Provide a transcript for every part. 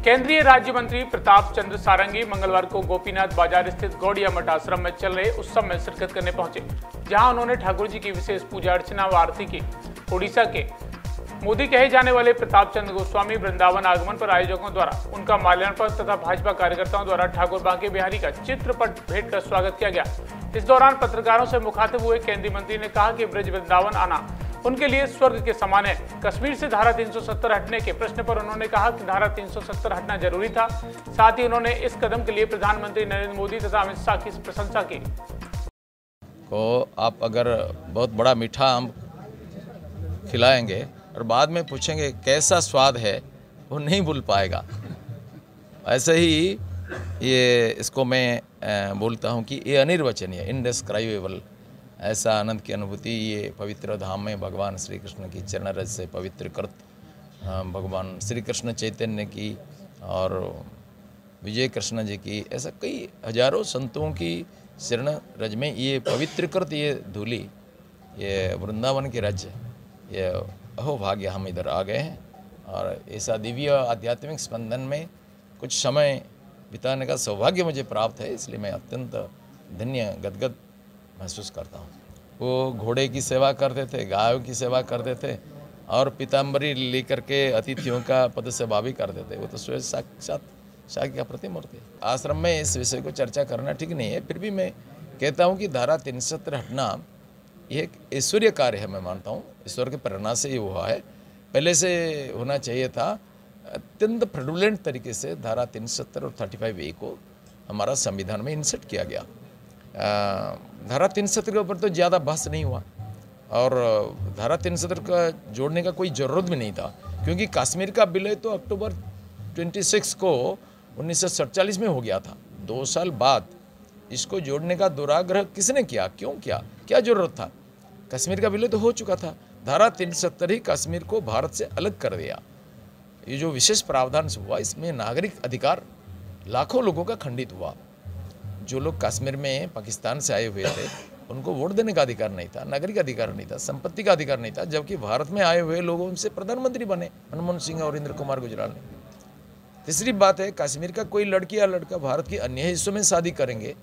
केंद्रीय राज्य मंत्री प्रताप चंद्र सारंगी मंगलवार को गोपीनाथ बाजार स्थित गौड़िया मठ आश्रम में चल रहे उत्सव में शिरकत करने पहुंचे, जहां उन्होंने ठाकुर जी की विशेष पूजा अर्चना व आरती की। उड़ीसा के मोदी कहे जाने वाले प्रताप चंद्र गोस्वामी वृंदावन आगमन पर आयोजकों द्वारा उनका माल्यार्पण तथा भाजपा कार्यकर्ताओं द्वारा ठाकुर बांके बिहारी का चित्रपट भेंट कर स्वागत किया गया। इस दौरान पत्रकारों से मुखातिब हुए केंद्रीय मंत्री ने कहा कि ब्रज वृंदावन आना उनके लिए स्वर्ग के समान है। कश्मीर से धारा 370 हटने के प्रश्न पर उन्होंने कहा कि धारा 370 हटना जरूरी था। साथ ही उन्होंने इस कदम के लिए प्रधानमंत्री नरेंद्र मोदी तथा अमित शाह की प्रशंसा की। को आप अगर बहुत बड़ा मीठा आम खिलाएंगे और बाद में पूछेंगे कैसा स्वाद है, वो नहीं भूल पाएगा। ऐसे ही ये इसको मैं बोलता हूँ कि ये अनिर्वचनीय, इनडिस्क्राइबेबल ऐसा आनंद की अनुभूति ये पवित्र धाम में भगवान श्री कृष्ण की चरण रज से पवित्रकृत भगवान श्री कृष्ण चैतन्य की और विजय कृष्ण जी की, ऐसा कई हजारों संतों की चरण रज में ये पवित्रकृत ये धूली, ये वृंदावन के राज्य, ये अहोभाग्य हम इधर आ गए हैं और ऐसा दिव्य आध्यात्मिक स्पंदन में कुछ समय बिताने का सौभाग्य मुझे प्राप्त है। इसलिए मैं अत्यंत धन्य गदगद महसूस करता हूँ। वो घोड़े की सेवा करते थे, गायों की सेवा करते थे और पीताम्बरी लेकर के अतिथियों का पद सेवा भी करते थे। वो तो स्वयं साक्षात शाह की प्रतिमूर्ति। आश्रम में इस विषय को चर्चा करना ठीक नहीं है, फिर भी मैं कहता हूँ कि धारा 370 हटना ये एक ईश्वरीय कार्य है। मैं मानता हूँ ईश्वर की प्रेरणा से ये हुआ है, पहले से होना चाहिए था। अत्यंत फ्रेडुलेंट तरीके से धारा 370 और 35A को हमारा संविधान में इंसर्ट किया गया। धारा 370 के ऊपर तो ज़्यादा बहस नहीं हुआ और धारा 370 का जोड़ने का कोई ज़रूरत भी नहीं था, क्योंकि कश्मीर का विलय तो अक्टूबर 26 को 1947 में हो गया था। 2 साल बाद इसको जोड़ने का दुराग्रह किसने किया, क्यों किया, क्या ज़रूरत था? कश्मीर का विलय तो हो चुका था। धारा 370 ही कश्मीर को भारत से अलग कर दिया। ये जो विशेष प्रावधान हुआ, इसमें नागरिक अधिकार लाखों लोगों का खंडित हुआ। जो लोग कश्मीर में पाकिस्तान से आए हुए थे उनको वोट देने का अधिकार नहीं था, नागरिक अधिकार नहीं था, संपत्ति का अधिकार नहीं था, जबकि भारत में आए हुए लोगों से प्रधानमंत्री बने मनमोहन सिंह और इंद्र कुमार गुजराल ने। तीसरी बात है, कश्मीर का कोई लड़की या लड़का भारत के अन्य हिस्सों में शादी करेंगे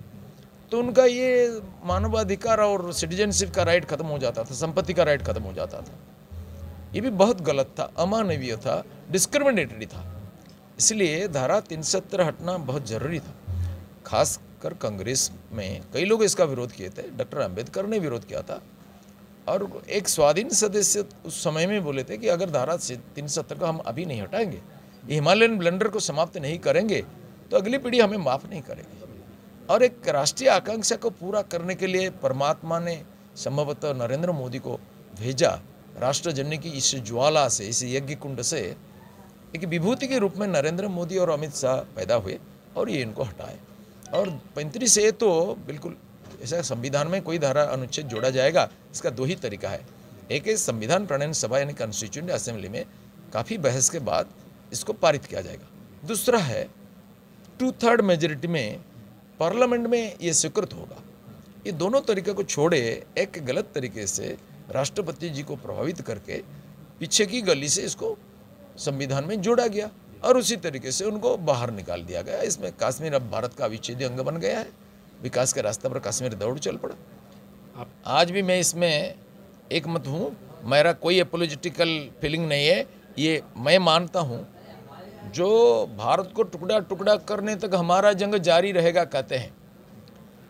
तो उनका ये मानवाधिकार और सिटीजनशिप का राइट खत्म हो जाता था, संपत्ति का राइट खत्म हो जाता था। ये भी बहुत गलत था, अमानवीय था, डिस्क्रिमिनेटरी था। इसलिए धारा 370 हटना बहुत ज़रूरी था। खास कर कांग्रेस में कई लोग इसका विरोध किए थे, डॉक्टर अंबेडकर ने विरोध किया था और एक स्वाधीन सदस्य उस समय में बोले थे कि अगर धारा 370 को हम अभी नहीं हटाएंगे, हिमालयन ब्लंडर को समाप्त नहीं करेंगे तो अगली पीढ़ी हमें माफ़ नहीं करेगी। और एक राष्ट्रीय आकांक्षा को पूरा करने के लिए परमात्मा ने संभवतः नरेंद्र मोदी को भेजा। राष्ट्रजन्य की इस ज्वाला से, इस यज्ञ कुंड से एक विभूति के रूप में नरेंद्र मोदी और अमित शाह पैदा हुए और ये इनको हटाए। और 35 से तो बिल्कुल ऐसा संविधान में कोई धारा अनुच्छेद जोड़ा जाएगा, इसका 2 ही तरीका है। एक है संविधान प्रणयन सभा यानी कॉन्स्टिट्यूएंट असेंबली में काफ़ी बहस के बाद इसको पारित किया जाएगा। दूसरा है 2/3 मेजोरिटी में पार्लियामेंट में ये स्वीकृत होगा। ये दोनों तरीके को छोड़े एक गलत तरीके से राष्ट्रपति जी को प्रभावित करके पीछे की गली से इसको संविधान में जोड़ा गया और उसी तरीके से उनको बाहर निकाल दिया गया। इसमें कश्मीर अब भारत का अविच्छेद्य अंग बन गया है। विकास के रास्ते पर कश्मीर दौड़ चल पड़ा। आज भी मैं इसमें एक मत हूँ, मेरा कोई अपोलिटिकल फीलिंग नहीं है। ये मैं मानता हूँ जो भारत को टुकड़ा टुकड़ा करने तक हमारा जंग जारी रहेगा कहते हैं,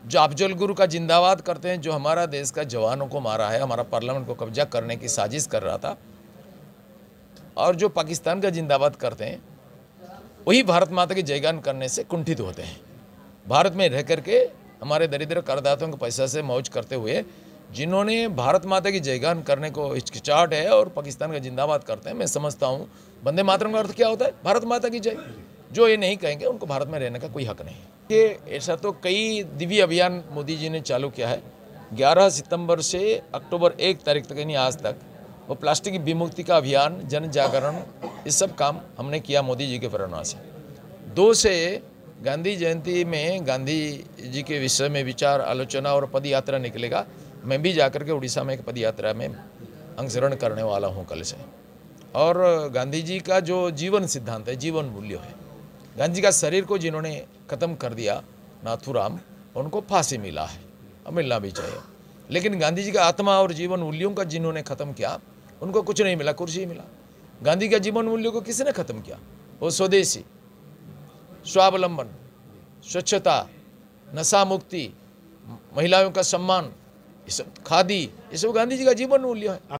जो अफजल गुरु का जिंदाबाद करते हैं, जो हमारा देश का जवानों को मारा है, हमारा पार्लियामेंट को कब्जा करने की साजिश कर रहा था, और जो पाकिस्तान का जिंदाबाद करते हैं, वही भारत माता के जयगान करने से कुंठित होते हैं। भारत में रह करके हमारे दरिद्र करदाताओं के पैसा से मौज करते हुए जिन्होंने भारत माता की जयगान करने को हिचकिचाहट है और पाकिस्तान का जिंदाबाद करते हैं, मैं समझता हूँ वंदे मातरम का अर्थ क्या होता है, भारत माता की जय। जो ये नहीं कहेंगे उनको भारत में रहने का कोई हक नहीं है। ये ऐसा तो कई दिव्य अभियान मोदी जी ने चालू किया है। 11 सितंबर से अक्टूबर 1 तारीख तक यानी आज तक वो प्लास्टिक विमुक्ति का अभियान, जन जागरण, ये सब काम हमने किया मोदी जी के प्रेरणा से। 2 से गांधी जयंती में गांधी जी के विषय में विचार, आलोचना और पद यात्रा निकलेगा। मैं भी जाकर के उड़ीसा में एक पद यात्रा में अंशग्रहण करने वाला हूँ कल से। और गांधी जी का जो जीवन सिद्धांत है, जीवन मूल्य है, गांधी जी का शरीर को जिन्होंने ख़त्म कर दिया नाथूराम, उनको फांसी मिला है और मिलना भी चाहिए। लेकिन गांधी जी का आत्मा और जीवन मूल्यों का जिन्होंने ख़त्म किया, उनको कुछ नहीं मिला, कुर्सी मिला। गांधी का जीवन मूल्यों को किसने ख़त्म किया? वो स्वदेशी, स्वावलंबन, स्वच्छता, नशा मुक्ति, महिलाओं का सम्मान, ये सब, खादी, ये सब गांधी जी का जीवन मूल्य है।